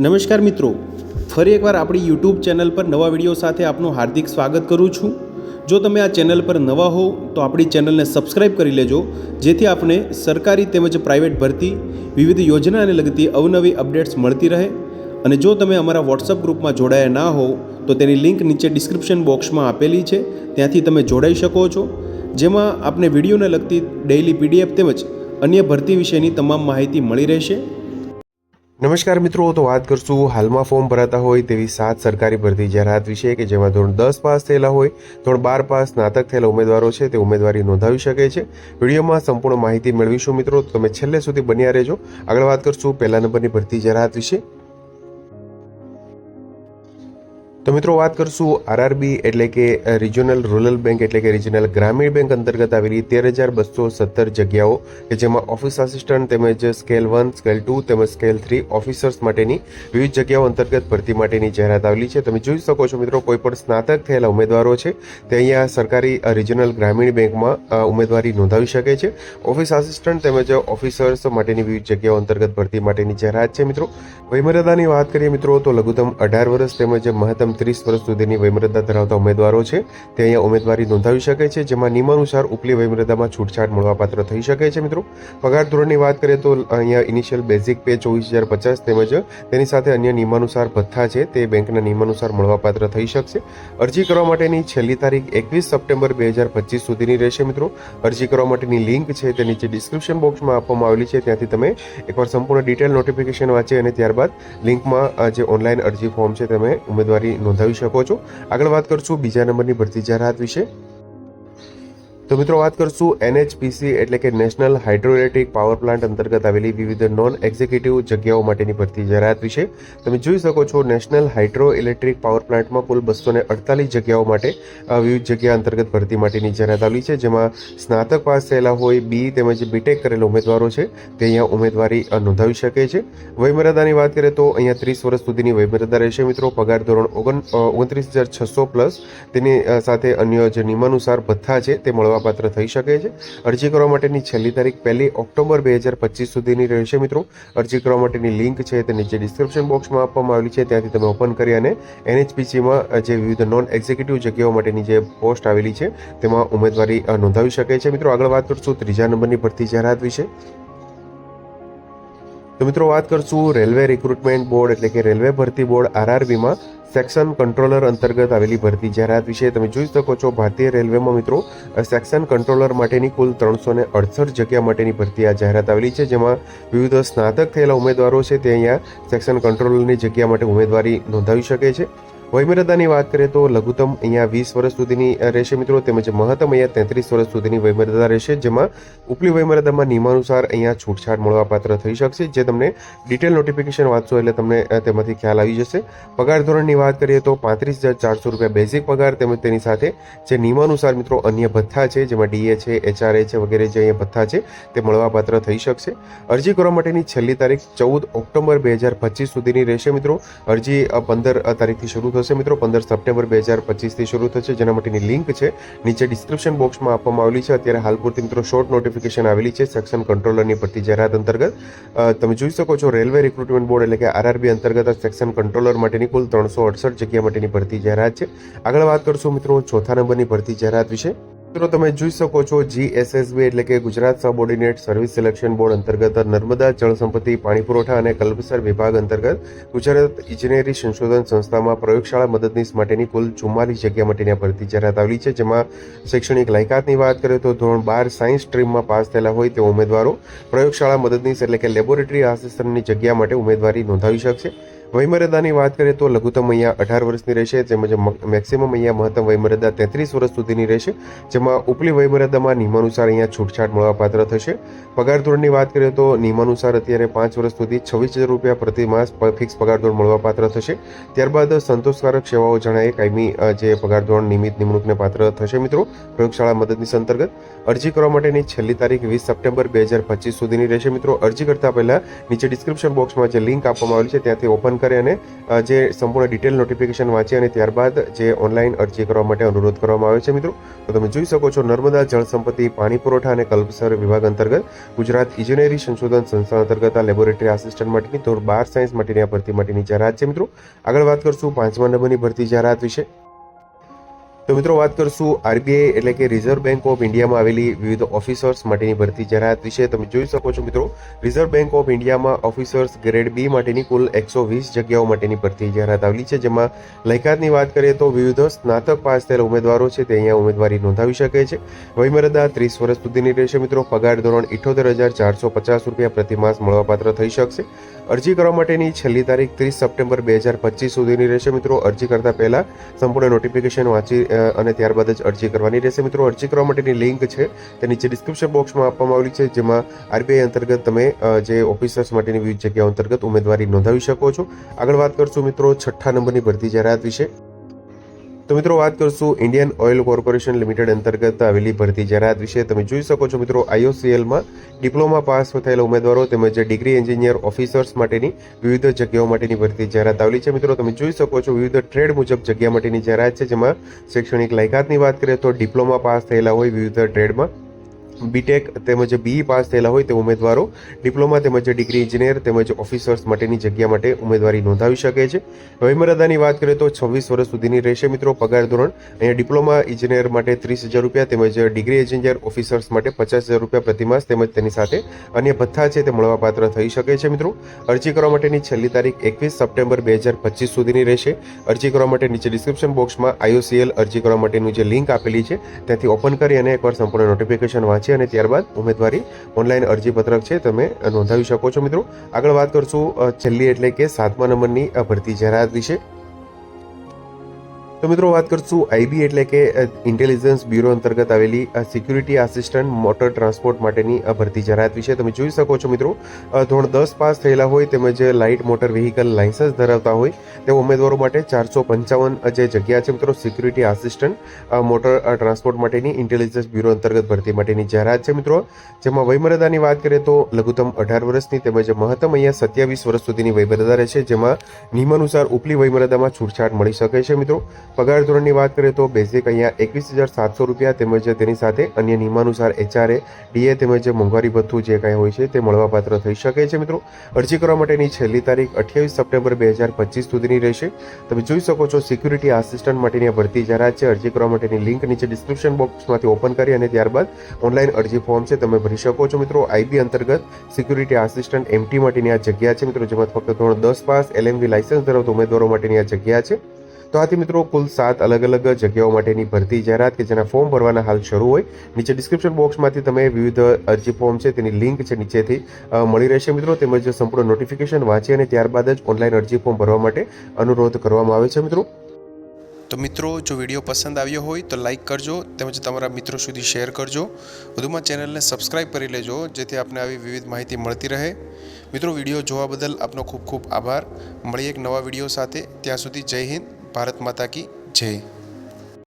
નમસ્કાર મિત્રો, ફરી એકવાર આપણી યુટ્યુબ ચેનલ પર નવા વિડીયો સાથે આપનું હાર્દિક સ્વાગત કરું છું। જો તમે આ ચેનલ પર નવા હો તો આપણી ચેનલને સબસ્ક્રાઇબ કરી લેજો, જેથી આપને સરકારી તેમજ પ્રાઇવેટ ભરતી વિવિધ યોજનાને લગતી અવનવી અપડેટ્સ મળતી રહે। અને જો તમે અમારા વોટ્સઅપ ગ્રુપમાં જોડાયા ના હો તો તેની લિંક નીચે ડિસ્ક્રિપ્શન બોક્સમાં આપેલી છે, ત્યાંથી તમે જોડાઈ શકો છો, જેમાં આપને વિડીયોને લગતી ડેઇલી પીડીએફ તેમજ અન્ય ભરતી વિશેની તમામ માહિતી મળી રહેશે। નમસ્કાર મિત્રો, તો વાત કરશું હાલમાં ફોર્મ ભરાતા હોય તેવી 7 સરકારી ભરતી જાહેરાત વિશે કે જેમાં ધોરણ 10 પાસ થયેલા હોય, ધોરણ 12 પાસ સ્નાતક થયેલા ઉમેદવારો છે તે ઉમેદવારી નોંધાવી શકે છે। વિડીયોમાં સંપૂર્ણ માહિતી મેળવીશું મિત્રો, તો તમે છેલ્લે સુધી બન્યા રહેજો। આગળ વાત કરશું પહેલા નંબરની ભરતી જાહેરાત વિશે। તો મિત્રો વાત કરશું આરઆરબી એટલે કે રિજનલ રૂરલ બેંક એટલે કે રિજનલ ગ્રામીણ બેંક અંતર્ગત આવેલી 13,217 જગ્યાઓ કે જેમાં ઓફિસ આસિસ્ટન્ટ તેમજ સ્કેલ 1, સ્કેલ 2 તેમજ સ્કેલ 3 ઓફિસર્સ માટેની વિવિધ જગ્યાઓ અંતર્ગત ભરતી માટેની જાહેરાત આવેલી છે। તમે જોઈ શકો છો મિત્રો, કોઈ પણ સ્નાતક થયેલા ઉમેદવારો છે તે અહીંયા સરકારી રિજનલ ગ્રામીણ બેંકમાં ઉમેદવારી નોંધાવી શકે છે। ઓફિસ આસિસ્ટન્ટ તેમજ ઓફિસર્સ માટેની વિવિધ જગ્યાઓ અંતર્ગત ભરતી માટેની જાહેરાત છે મિત્રો। વયમર્યાદાની વાત કરીએ મિત્રો તો લઘુત્તમ 18 વર્ષ તેમજ મહત્તમ 30 વર્ષ સુધીની વયમર્યાદા ધરાવતા ઉમેદવારો છે તે અહીંયા ઉમેદવારી નોંધાવી શકે છે, જેમાં નિયમાનુસાર ઉપલી વયમર્યાદામાં છૂટછાટ મળવાપાત્ર થઈ શકે છે મિત્રો। પગાર ધોરણની વાત કરીએ તો અહીંયા ઇનિશિયલ બેઝિક પે 24,050 તેમજ તેની સાથે અન્ય નિયમાનુસાર ભથ્થા છે તે બેંકના નિયમાનુસાર મળવાપાત્ર થઈ શકશે। અરજી કરવા માટેની છેલ્લી તારીખ 21 સપ્ટેમ્બર 2025 સુધીની રહેશે મિત્રો। અરજી કરવા માટેની લિંક છે તે નીચે ડિસ્ક્રિપ્શન બોક્સમાં આપવામાં આવેલી છે, ત્યાંથી તમે એકવાર સંપૂર્ણ ડિટેલ નોટિફિકેશન વાંચી અને ત્યારબાદ લિંકમાં જે ઓનલાઈન અરજી ફોર્મ છે તમે ઉમેદવારી નોંધાવી શકો છો। આગળ વાત કરશું બીજા નંબરની ભરતી જાહેરાત વિશે। તો મિત્રો વાત કરશું એનએચપીસી એટલે કે national hydro electric power plant અંતર્ગત આવેલી વિવિધ નોન એક્ઝિક્યુટિવ જગ્યાઓ માટેની ભરતી જાહેરાત વિશે। તમે જોઈ શકો છો નેશનલ હાઇડ્રો ઇલેક્ટ્રિક પાવર પ્લાન્ટમાં કુલ 248 જગ્યાઓ માટે વિવિધ જગ્યા અંતર્ગત ભરતી માટેની જાહેરાત આવેલી છે, જેમાં સ્નાતક પાસ થયેલા હોય, બી તેમજ બીટેક કરેલા ઉમેદવારો છે તે અહીંયા ઉમેદવારી નોંધાવી શકે છે। વયમર્યાદાની વાત કરીએ તો અહીંયા 30 વર્ષ સુધીની વયમર્યાદા રહેશે મિત્રો। પગાર ધોરણ 29,600 પ્લસ તેની સાથે અન્ય જે નિયમાનુસાર ભથ્થા છે તે મળવાપાત્ર થઈ શકે છે। અરજી કરવા માટેની છેલ્લી તારીખ 1 ઓક્ટોબર 2025 સુધીની રહેશે મિત્રો। અરજી કરવા માટેની લિંક છે તે નીચે ડિસ્ક્રિપ્શન બોક્સમાં આપવામાં આવેલી છે, ત્યાંથી તમે ઓપન કરી અને એનએચપીસીમાં જે વિવિધ નોન એક્ઝિક્યુટિવ જગ્યાઓ માટેની જે પોસ્ટ આવેલી છે તેમાં ઉમેદવારી નોંધાવી શકે છે મિત્રો। આગળ વાત કરશું ત્રીજા નંબરની ભરતી જાહેરાત વિશે। તો મિત્રો વાત કરશું રેલવે રિક્રુટમેન્ટ બોર્ડ એટલે કે રેલવે ભરતી બોર્ડ આરઆરબીમાં સેક્શન કંટ્રોલર અંતર્ગત આવેલી ભરતી જાહેરાત વિશે। તમે જોઈ શકો છો ભારતીય રેલવેમાં મિત્રો સેક્શન કંટ્રોલર માટેની કુલ 368 જગ્યા માટેની ભરતી આ જાહેરાત આવેલી છે, જેમાં વિવિધ સ્નાતક થયેલા ઉમેદવારો છે તે અહીંયા સેક્શન કંટ્રોલરની જગ્યા માટે ઉમેદવારી નોંધાવી શકે છે। વયમર્યાદાની વાત કરીએ તો લઘુત્તમ અહીંયા 20 વર્ષ સુધીની રહેશે મિત્રો, તેમજ મહત્તમ અહીંયા 33 વર્ષ સુધીની વયમર્યાદા રહેશે, જેમાં ઉપલી વયમર્યાદામાં નિયમાનુસાર અહીંયા છૂટછાટ મળવાપાત્ર થઈ શકશે, જે તમને ડિટેલ નોટિફિકેશન વાંચશો એટલે તમને તેમાંથી ખ્યાલ આવી જશે। પગાર ધોરણની વાત કરીએ તો 35,400 રૂપિયા બેઝિક પગાર તેમજ તેની સાથે જે નિયમાનુસાર મિત્રો અન્ય ભથ્થા છે, જેમાં ડીએ છે, એચઆરએ છે વગેરે જે અહીંયા ભથ્થા છે તે મળવાપાત્ર થઈ શકશે। અરજી કરવા માટેની છેલ્લી તારીખ 14 ઓક્ટોબર 2025 સુધીની રહેશે મિત્રો। અરજી 15 તારીખથી શરૂ થશે મિત્રો, 15 સપ્ટેમ્બર 2025 થી શરૂ થશે, જેના માટેની લિંક છે નીચે ડિસ્ક્રિપ્શન બોક્સમાં આપવામાં આવેલી છે। અત્યારે હાલ પૂરતી મિત્રો શોર્ટ નોટિફિકેશન આવેલી છે સેક્શન કંટ્રોલરની ભરતી જાહેરાત અંતર્ગત। તમે જોઈ શકો છો રેલવે રિક્રુટમેન્ટ બોર્ડ એટલે કે આરઆરબી અંતર્ગત સેક્શન કંટ્રોલર માટેની કુલ 368 જગ્યા માટેની ભરતી જાહેરાત છે। આગળ વાત કરશું મિત્રો ચોથા નંબરની ભરતી જાહેરાત વિશે। મિત્રો તમે જોઈ શકો છો જીએસએસબી એટલે કે Gujarat subordinate service selection board અંતર્ગત નર્મદા જળ સંપત્તિ પાણી પુરવઠા અને કલ્પસર વિભાગ અંતર્ગત ગુજરાત ઇજનેરી સંશોધન સંસ્થામાં પ્રયોગશાળા મદદનીશ માટેની કુલ 44 જગ્યા માટેની આ ભરતી જાહેરાત આવેલી છે, જેમાં શૈક્ષણિક લાયકાતની વાત કરીએ તો ધોરણ 12 સાયન્સ સ્ટ્રીમમાં પાસ થયેલા હોય તે ઉમેદવારો પ્રયોગશાળા મદદનીશ એટલે કે લેબોરેટરી આસિસ્ટન્ટની જગ્યા માટે ઉમેદવારી નોંધાવી શકશે। વયમર્યાદાની વાત કરીએ તો લઘુત્તમ અહીંયા 18 વર્ષની રહેશે, તેમજ મેક્સિમમ અહીંયા મહત્તમ વયમર્યાદા 33 વર્ષ સુધીની રહેશે, જેમાં ઉપલી વયમર્યાદામાં નિયમાનુસાર અહીંયા છૂટછાટ મળવાપાત્ર થશે। પગાર ધોરણની વાત કરીએ તો નિયમાનુસાર અત્યારે 5 વર્ષ સુધી 26,000 રૂપિયા પ્રતિ માસ ફિક્સ પગાર ધોરણ મળવાપાત્ર થશે। ત્યારબાદ સંતોષકારક સેવાઓ જણાય કાયમી જે પગાર ધોરણ નિયમિત નિમણૂકને પાત્ર થશે મિત્રો પ્રયોગશાળા મદદનીશ અંતર્ગત। અરજી કરવા માટેની છેલ્લી તારીખ 20 સપ્ટેમ્બર 2025 સુધીની રહેશે મિત્રો। અરજી કરતા પહેલા નીચે ડિસ્ક્રિપ્શન બોક્સમાં જે લિંક આપવામાં આવેલી છે ત્યાંથી ઓપન ઓપન કરી અને જે સંપૂર્ણ ડિટેલ નોટિફિકેશન વાંચી અને ત્યારબાદ જે ઓનલાઈન અરજી કરવા માટે અનુરોધ કરવામાં આવે છે મિત્રો. તો તમે જોઈ શકો છો નર્મદા જળ સંપત્તિ પાણી પુરવઠા અને કલ્પસર વિભાગ અંતર્ગત ગુજરાત ઇજનેરી સંશોધન સંસ્થા અંતર્ગત આ લેબોરેટરી આસિસ્ટન્ટ માટેની ધોરણ 12 સાયન્સ માટેની આ ભરતી માટેની જાહેરાત છે મિત્રો. આગળ વાત કરશું 5મા નંબરની ભરતી જાહેરાત વિશે. તો મિત્રો વાત કરશું આરબીઆઈ એટલે કે રિઝર્વ બેંક ઓફ ઇન્ડિયામાં આવેલી વિવિધ ઓફિસર્સ માટેની ભરતી જાહેરાત વિશે. તમે જોઈ શકો છો મિત્રો રિઝર્વ બેંક ઓફ ઇન્ડિયામાં ઓફિસર્સ ગ્રેડ બી માટેની કુલ 120 જગ્યાઓ માટેની ભરતી જાહેરાત આવેલી છે, જેમાં લાયકાતની વાત કરીએ તો વિવિધ સ્નાતક પાસ થયેલા ઉમેદવારો છે તે અહીંયા ઉમેદવારી નોંધાવી શકે છે. વયમર્યાદા 30 વર્ષ સુધીની રહેશે મિત્રો. પગાર ધોરણ 78,450 રૂપિયા પ્રતિમાસ મળવાપાત્ર થઈ શકશે. અરજી કરવા માટેની છેલ્લી તારીખ 30 સપ્ટેમ્બર 2025 સુધીની રહેશે મિત્રો. અરજી કરતા પહેલા સંપૂર્ણ નોટિફિકેશન વાંચી અને ત્યારબાદ જ અરજી કરવાની રહેશે મિત્રો. અરજી કરવા માટેની લિંક છે તે નીચે ડિસ્ક્રિપ્શન બોક્સમાં આપવામાં આવેલી છે, જેમાં આરબીઆઈ અંતર્ગત તમે જે ઓફિસર્સ માટેની વિવિધ જગ્યાઓ અંતર્ગત ઉમેદવારી નોંધાવી શકો છો. આગળ વાત કરશું મિત્રો 6ઠ્ઠા નંબરની ભરતી જાહેરાત વિશે. તો મિત્રો વાત કરશું ઇન્ડિયન ઓઇલ કોર્પોરેશન લિમિટેડ અંતર્ગત આવેલી ભરતી જાહેરાત વિશે. તમે જોઈ શકો છો મિત્રો આઈઓસીએલમાં ડિપ્લોમા પાસ થયેલા ઉમેદવારો તેમજ ડિગ્રી એન્જિનિયર ઓફિસર્સ માટેની વિવિધ જગ્યાઓ માટેની ભરતી જાહેરાત આવેલી છે મિત્રો. તમે જોઈ શકો છો વિવિધ ટ્રેડ મુજબ જગ્યા માટેની જાહેરાત છે, જેમાં શૈક્ષણિક લાયકાતની વાત કરીએ તો ડિપ્લોમા પાસ થયેલા હોય વિવિધ ટ્રેડમાં, બીટેક તેમજ બીઈ પાસ થયેલા હોય તે ઉમેદવારો ડિપ્લોમા તેમજ ડિગ્રી એન્જિનિયર તેમજ ઓફિસર્સ માટેની જગ્યા માટે ઉમેદવારી નોંધાવી શકે છે. વયમર્યાદાની વાત કરીએ તો 26 વર્ષ સુધીની રહેશે મિત્રો. પગાર ધોરણ અહીંયા ડિપ્લોમા એન્જિનિયર માટે 30,000 રૂપિયા તેમજ ડિગ્રી એન્જિનિયર ઓફિસર્સ માટે 50,000 રૂપિયા પ્રતિમાસ તેમજ તેની સાથે અન્ય ભથ્થા છે તે મળવાપાત્ર થઈ શકે છે મિત્રો. અરજી કરવા માટેની છેલ્લી તારીખ 21 સપ્ટેમ્બર 2025 સુધીની રહેશે. અરજી કરવા માટે નીચે ડિસ્ક્રિપ્શન બોક્સમાં આઈઓસીએલ અરજી કરવા માટેનું જે લિંક આપેલી છે ત્યાંથી ઓપન કરી અને એકવાર સંપૂર્ણ નોટિફિકેશન વાંચી અને ત્યારબાદ ઉમેદવારી ઓનલાઈન અરજી પત્રક છે તમે નોંધાવી શકો છો મિત્રો. આગળ વાત કરશું છેલ્લી એટલે કે 7મા નંબરની ભરતી જાહેરાત વિશે. તો મિત્રો વાત કરશું આઈબી એટલે કે ઇન્ટેલિજન્સ બ્યુરો અંતર્ગત આવેલી સિક્યુરિટી આસિસ્ટન્ટ મોટર ટ્રાન્સપોર્ટ માટેની ભરતી જાહેરાત વિશે. તમે જોઈ શકો છો મિત્રો ધોરણ 10 પાસ થયેલા હોય તેમજ લાઇટ મોટર વ્હીકલ લાયસન્સ ધરાવતા હોય તેવા ઉમેદવારો માટે 455 જે જગ્યા છે મિત્રો સિક્યુરિટી આસિસ્ટન્ટ મોટર ટ્રાન્સપોર્ટ માટેની ઇન્ટેલિજન્સ બ્યુરો અંતર્ગત ભરતી માટેની જાહેરાત છે મિત્રો. જેમાં વયમર્યાદાની વાત કરીએ તો લઘુત્તમ 18 વર્ષની તેમજ મહત્તમ અહીંયા 27 વર્ષ સુધીની વયમર્યાદા રહેશે, જેમાં નિયમાનુસાર ઉપલી વયમર્યાદામાં છૂટછાટ મળી શકે છે મિત્રો. પગાર ધોરણની વાત કરીએ તો બેઝિક અહીંયા 21,700 રૂપિયા તેમજ તેની સાથે અન્ય નિયમાનુસાર એચઆરએ ડીએ તેમજ મોંઘવારી ભથ્થું જે કાંઈ હોય છે તે મળવાપાત્ર થઈ શકે છે મિત્રો. અરજી કરવા માટેની છેલ્લી તારીખ 28 સપ્ટેમ્બર 2025 સુધીની રહેશે. તમે જોઈ શકો છો સિક્યુરિટી આસિસ્ટન્ટ માટેની આ ભરતી જાહેરાત છે. અરજી કરવા માટેની લિંક નીચે ડિસ્ક્રિપ્શન બોક્સમાંથી ઓપન કરી અને ત્યારબાદ ઓનલાઈન અરજી ફોર્મ છે તમે ભરી શકો છો મિત્રો. આઈબી અંતર્ગત સિક્યુરિટી આસિસ્ટન્ટ એમટી માટેની આ જગ્યા છે મિત્રો, જેમાં ફક્ત ધોરણ 10 પાસ એલએમવી લાયસન્સ ધરાવતા ઉમેદવારો માટેની આ જગ્યા છે. તો આથી મિત્રો કુલ 7 અલગ અલગ જગ્યાઓ માટેની ભરતી જાહેરાત કે જેના ફોર્મ ભરવાના હાલ શરૂ હોય. નીચે ડિસ્ક્રિપ્શન બોક્સમાંથી તમે વિવિધ અરજી ફોર્મ છે તેની લિંક છે નીચેથી મળી રહેશે મિત્રો. તેમજ સંપૂર્ણ નોટિફિકેશન વાંચી અને ત્યારબાદ જ ઓનલાઈન અરજી ફોર્મ ભરવા માટે અનુરોધ કરવામાં આવે છે મિત્રો. તો મિત્રો જો વિડીયો પસંદ આવ્યો હોય તો લાઇક કરજો તેમજ તમારા મિત્રો સુધી શેર કરજો. વધુમાં ચેનલને સબસ્ક્રાઈબ કરી લેજો જેથી આપને આવી વિવિધ માહિતી મળતી રહે. મિત્રો વિડીયો જોવા બદલ આપનો ખૂબ ખૂબ આભાર. મળીએ એક નવા વિડીયો સાથે. ત્યાં સુધી જય હિન્દ, ભારત માતા કી જય.